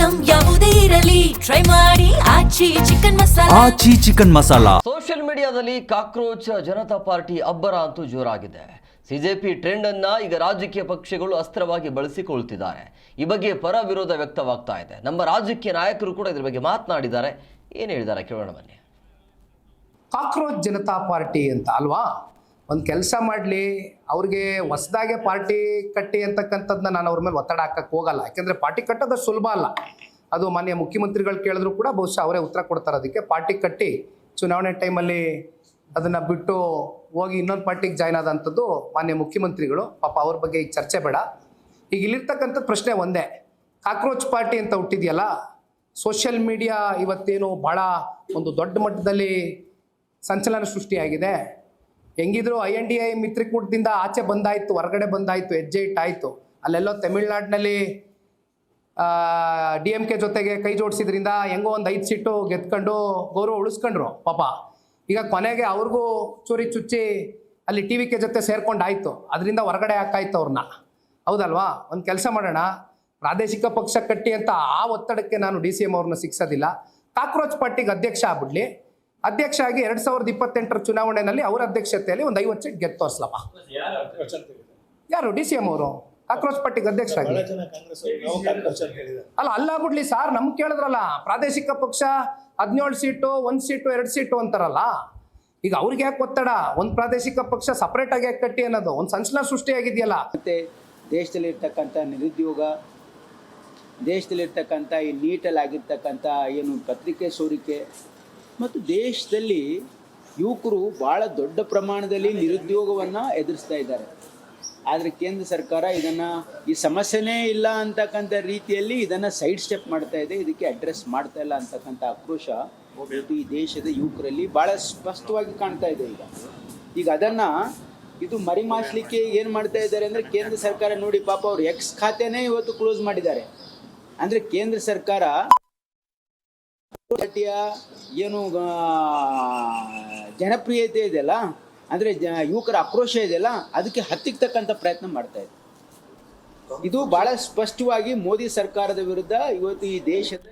Item ಯಾವುದೇ ಇರಲಿ try ಮಾಡಿ ಆಚಿ ಚಿಕನ್ ಮಸಾಲಾ. ಸೋಷಿಯಲ್ ಮೀಡಿಯಾದಲ್ಲಿ ಕಾಕ್ರೋಚ್ ಜನತಾ ಪಾರ್ಟಿ ಅಬ್ಬರ ಅಂತೂ ಜೋರಾಗಿದೆ. ಸಿಜೆಪಿ ಟ್ರೆಂಡ್ ಅನ್ನ ಈಗ ರಾಜಕೀಯ ಪಕ್ಷಗಳು ಅಸ್ತ್ರವಾಗಿ ಬಳಸಿಕೊಳ್ತಿದ್ದಾರೆ. ಈ ಬಗ್ಗೆ ಪರ ವಿರೋಧ ವ್ಯಕ್ತವಾಗ್ತಾ ಇದೆ. ನಮ್ಮ ರಾಜಕೀಯ ನಾಯಕರು ಕೂಡ ಇದ್ರ ಬಗ್ಗೆ ಮಾತನಾಡಿದ್ದಾರೆ. ಏನು ಹೇಳಿದ್ದಾರೆ ಕೇಳೋಣ ಬನ್ನಿ. ಕಾಕ್ರೋಚ್ ಜನತಾ ಪಾರ್ಟಿ ಅಂತ ಅಲ್ವಾ, ಒಂದು ಕೆಲಸ ಮಾಡಲಿ, ಅವ್ರಿಗೆ ಹೊಸದಾಗೆ ಪಾರ್ಟಿ ಕಟ್ಟಿ ಅಂತಕ್ಕಂಥದ್ದನ್ನ ನಾನು ಅವ್ರ ಮೇಲೆ ಒತ್ತಡ ಹಾಕಕ್ಕೆ ಹೋಗಲ್ಲ. ಯಾಕೆಂದರೆ ಪಾರ್ಟಿ ಕಟ್ಟೋದು ಸುಲಭ ಅಲ್ಲ. ಅದು ಮಾನ್ಯ ಮುಖ್ಯಮಂತ್ರಿಗಳು ಕೇಳಿದ್ರು ಕೂಡ ಬಹುಶಃ ಅವರೇ ಉತ್ತರ ಕೊಡ್ತಾರೆ. ಅದಕ್ಕೆ ಪಾರ್ಟಿ ಕಟ್ಟಿ ಚುನಾವಣೆ ಟೈಮಲ್ಲಿ ಅದನ್ನು ಬಿಟ್ಟು ಹೋಗಿ ಇನ್ನೊಂದು ಪಾರ್ಟಿಗೆ ಜಾಯ್ನ್ ಆದಂಥದ್ದು ಮಾನ್ಯ ಮುಖ್ಯಮಂತ್ರಿಗಳು. ಪಾಪ ಅವ್ರ ಬಗ್ಗೆ ಈಗ ಚರ್ಚೆ ಬೇಡ. ಈಗ ಇಲ್ಲಿರ್ತಕ್ಕಂಥ ಪ್ರಶ್ನೆ ಒಂದೇ, ಕಾಕ್ರೋಚ್ ಪಾರ್ಟಿ ಅಂತ ಹುಟ್ಟಿದೆಯಲ್ಲ, ಸೋಷಿಯಲ್ ಮೀಡಿಯಾ ಇವತ್ತೇನು ಭಾಳ ಒಂದು ದೊಡ್ಡ ಮಟ್ಟದಲ್ಲಿ ಸಂಚಲನ ಸೃಷ್ಟಿಯಾಗಿದೆ. ಹೆಂಗಿದ್ರು INDI ಮಿತ್ರಕೂಟದಿಂದ ಆಚೆ ಬಂದಾಯಿತು, ಹೊರಗಡೆ ಬಂದಾಯಿತು, ಹೆಜ್ಜೆ ಇಟ್ಟಾಯಿತು. ಅಲ್ಲೆಲ್ಲೋ ತಮಿಳ್ನಾಡಿನಲ್ಲಿ DMK ಜೊತೆಗೆ ಕೈ ಜೋಡಿಸಿದ್ರಿಂದ ಹೆಂಗೋ ಒಂದು 5 ಸೀಟು ಗೆದ್ಕೊಂಡು ಗೌರವ ಉಳಿಸ್ಕೊಂಡ್ರು ಪಾಪ. ಈಗ ಕೊನೆಗೆ ಅವ್ರಿಗೂ ಚೂರಿ ಚುಚ್ಚಿ ಅಲ್ಲಿ TVK ಜೊತೆ ಸೇರ್ಕೊಂಡಾಯಿತು. ಅದರಿಂದ ಹೊರಗಡೆ ಹಾಕಾಯ್ತು ಅವ್ರನ್ನ, ಹೌದಲ್ವಾ? ಒಂದು ಕೆಲಸ ಮಾಡೋಣ, ಪ್ರಾದೇಶಿಕ ಪಕ್ಷ ಕಟ್ಟಿ ಅಂತ ಆ ಒತ್ತಡಕ್ಕೆ ನಾನು DCM ಅವ್ರನ್ನ ಸಿಕ್ಸೋದಿಲ್ಲ. ಕಾಕ್ರೋಚ್ ಪಾರ್ಟಿಗೆ ಅಧ್ಯಕ್ಷ ಆಗ್ಬಿಡ್ಲಿ. ಅಧ್ಯಕ್ಷ ಆಗಿ 2028 ಚುನಾವಣೆಯಲ್ಲಿ ಅವರ ಅಧ್ಯಕ್ಷತೆಯಲ್ಲಿ ಒಂದು 50 ಸೀಟ್ ಗೆದ್ದು ತೋರಿಸ್ಲಪ್ಪ. ಯಾರು? DCM ಅವರು ಕಾಕ್ರೋಚ್ ಪಾರ್ಟಿಗೆ ಅಧ್ಯಕ್ಷ ಆಗಿ ಅಲ್ಲಾಗ್ಬಿಡ್ಲಿ ಸರ್. ನಮ್ಗೆ ಕೇಳಿದ್ರಲ್ಲ, ಪ್ರಾದೇಶಿಕ ಪಕ್ಷ 17 ಸೀಟು, 1 ಸೀಟು, 2 ಸೀಟು ಅಂತಾರಲ್ಲ. ಈಗ ಅವ್ರಿಗೆ ಯಾಕೆ ಒತ್ತಡ? ಒಂದು ಪ್ರಾದೇಶಿಕ ಪಕ್ಷ ಸಪ್ರೇಟ್ ಆಗಿ ಯಾಕೆ ಕಟ್ಟಿ ಅನ್ನೋದು ಒಂದು ಸಂಚಲನ ಸೃಷ್ಟಿಯಾಗಿದೆಯಲ್ಲ. ಮತ್ತೆ ದೇಶದಲ್ಲಿರ್ತಕ್ಕಂಥ ನಿರುದ್ಯೋಗ, ದೇಶದಲ್ಲಿರ್ತಕ್ಕಂಥ ಈ ನೀಟಲ್ಲಿ ಆಗಿರ್ತಕ್ಕಂಥ ಏನು ಪತ್ರಿಕೆ ಸೋರಿಕೆ, ಮತ್ತು ದೇಶದಲ್ಲಿ ಯುವಕರು ಭಾಳ ದೊಡ್ಡ ಪ್ರಮಾಣದಲ್ಲಿ ನಿರುದ್ಯೋಗವನ್ನು ಎದುರಿಸ್ತಾ ಇದ್ದಾರೆ. ಆದರೆ ಕೇಂದ್ರ ಸರ್ಕಾರ ಇದನ್ನು ಈ ಸಮಸ್ಯೆನೇ ಇಲ್ಲ ಅಂತಕ್ಕಂಥ ರೀತಿಯಲ್ಲಿ ಇದನ್ನು ಸೈಡ್ ಸ್ಟೆಪ್ ಮಾಡ್ತಾ ಇದೆ, ಇದಕ್ಕೆ ಅಡ್ರೆಸ್ ಮಾಡ್ತಾ ಇಲ್ಲ ಅಂತಕ್ಕಂಥ ಆಕ್ರೋಶ ಈ ದೇಶದ ಯುವಕರಲ್ಲಿ ಭಾಳ ಸ್ಪಷ್ಟವಾಗಿ ಕಾಣ್ತಾ ಇದೆ. ಈಗ ಅದನ್ನು ಇದು ಮರಿಮಾಚಲಿಕ್ಕೆ ಏನು ಮಾಡ್ತಾ ಇದ್ದಾರೆ ಅಂದರೆ, ಕೇಂದ್ರ ಸರ್ಕಾರ ನೋಡಿ ಪಾಪ ಅವರು X ಖಾತೆನೇ ಇವತ್ತು ಕ್ಲೋಸ್ ಮಾಡಿದ್ದಾರೆ. ಅಂದರೆ ಕೇಂದ್ರ ಸರ್ಕಾರ ಪಾರ್ಟಿಯ ಏನು ಜನಪ್ರಿಯತೆ ಇದೆಯಲ್ಲ, ಅಂದರೆ ಯುವಕರ ಆಕ್ರೋಶ ಇದೆಯಲ್ಲ, ಅದಕ್ಕೆ ಹತ್ತಿಕ್ಕತಕ್ಕಂಥ ಪ್ರಯತ್ನ ಮಾಡ್ತಾ ಇದೆ. ಇದು ಬಹಳ ಸ್ಪಷ್ಟವಾಗಿ ಮೋದಿ ಸರ್ಕಾರದ ವಿರುದ್ಧ ಇವತ್ತು ಈ ದೇಶದ